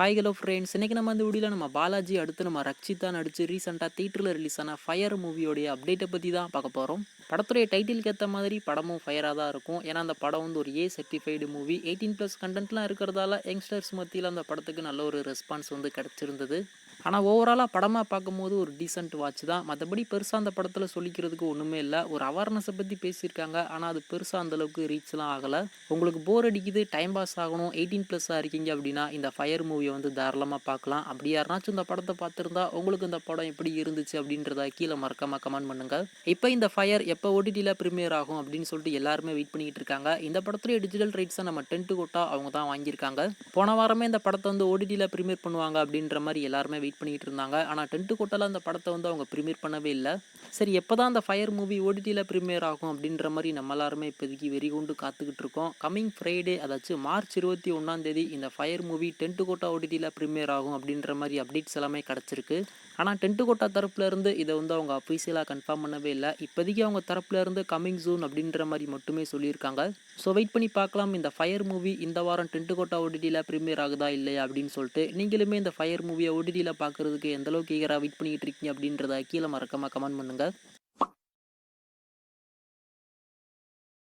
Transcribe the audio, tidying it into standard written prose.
Hi hello friends. இன்னைக்கு நம்ம இந்த வீடியோவில் நம்ம பாலாஜி அடுத்து நம்ம ரக்ஷிதா நடிச்சு ரீசெண்டாக தியேட்டரில் ரிலீஸ் ஆன ஃபயர் மூவியோடைய அப்டேட்டை பற்றி தான் பார்க்க போகிறோம். படத்துடைய டைட்டிலுக்கு ஏற்ற மாதிரி படமும் ஃபயராக தான் இருக்கும். ஏன்னா அந்த படம் வந்து ஒரு ஏ சர்டிஃபைடு மூவி, 18+ கண்டென்ட்லாம் இருக்கிறதால யங்ஸ்டர்ஸ் மத்தியில் அந்த படத்துக்கு நல்ல ஒரு ரெஸ்பான்ஸ் வந்து கிடச்சிருந்தது. ஆனால் ஓவராலாக படமாக பார்க்கும்போது ஒரு டீசென்ட் வாட்ச் தான். மற்றபடி பெருசாக அந்த படத்தில் சொல்லிக்கிறதுக்கு ஒன்றுமே இல்லை. ஒரு அவேர்னஸை பற்றி பேசியிருக்காங்க, ஆனால் அது பெருசாக அந்தளவுக்கு ரீச்லாம் ஆகலை. உங்களுக்கு போர் அடிக்குது, டைம் பாஸ் ஆகணும், 18+ஆக இருக்கீங்க அப்படின்னா இந்த ஃபயர் மூவியை வந்து தாராளமாக பார்க்கலாம். அப்படி யாருனாச்சும் இந்த படத்தை பார்த்துருந்தா உங்களுக்கு இந்த படம் எப்படி இருந்துச்சு அப்படின்றத கீழே மறக்காமல் கமெண்ட் பண்ணுங்கள். இப்போ இந்த ஃபயர் எப்போ ஓடிடியில் ப்ரீமியர் ஆகும் அப்படின்னு சொல்லிட்டு எல்லாருமே வெயிட் பண்ணிக்கிட்டு இருக்காங்க. இந்த படத்துடைய டிஜிட்டல் ரைட்ஸை நம்ம டென்ட் கோட்டா அவங்க தான் வாங்கியிருக்காங்க. போன வாரமே இந்த படத்தை வந்து ஓடிடியில் ப்ரீமியர் பண்ணுவாங்க அப்படின்ற மாதிரி எல்லாருமே வெயிட் பண்ணிட்டு இருந்தாங்க. ஆனால் டென்ட் கோட்டால அந்த படத்தை வந்து அவங்க ப்ரீமியர் பண்ணவே இல்லை. சரி, எப்போ தான் அந்த ஃபயர் மூவி ஓடிடியில் ப்ரீமியர் ஆகும் அப்படின்ற மாதிரி நம்ம எல்லாருமே இப்போதைக்கு வெறி கொண்டு காத்துக்கிட்டு இருக்கோம். கம்மிங் ஃப்ரைடே, அதாச்சும் மார்ச் 21 இந்த ஃபயர் மூவி டென்ட் கோட்டா ஓடிடியில் ப்ரீமியர் ஆகும் அப்படின்ற மாதிரி அப்டேட்ஸ் எல்லாமே கிடச்சிருக்கு. ஆனால் டென்ட் கோட்டா தரப்புல இருந்து இதை வந்து அவங்க அஃபீஷியலாக கன்ஃபார்ம் பண்ணவே இல்லை. இப்போதைக்கு அவங்க தரப்புல இருந்து கம்மிங் ஜூன் அப்படின்ற மாதிரி மட்டுமே சொல்லியிருக்காங்க. ஸோ வெயிட் பண்ணி பார்க்கலாம் இந்த ஃபயர் மூவி இந்த வாரம் டென்ட் கோட்டா ஓடிடியில் ப்ரீமியர் ஆகுதா இல்லையா அப்படின்னு சொல்லிட்டு. நீங்களுமே இந்த ஃபயர் மூவியை ஓடிடியில் பார்க்குறதுக்கு எந்தளவுக்கு ஈகராக வெயிட் பண்ணிக்கிட்டு இருக்கீங்க அப்படின்றத கீழே மறக்காமல் கமெண்ட் பண்ணுங்கள்.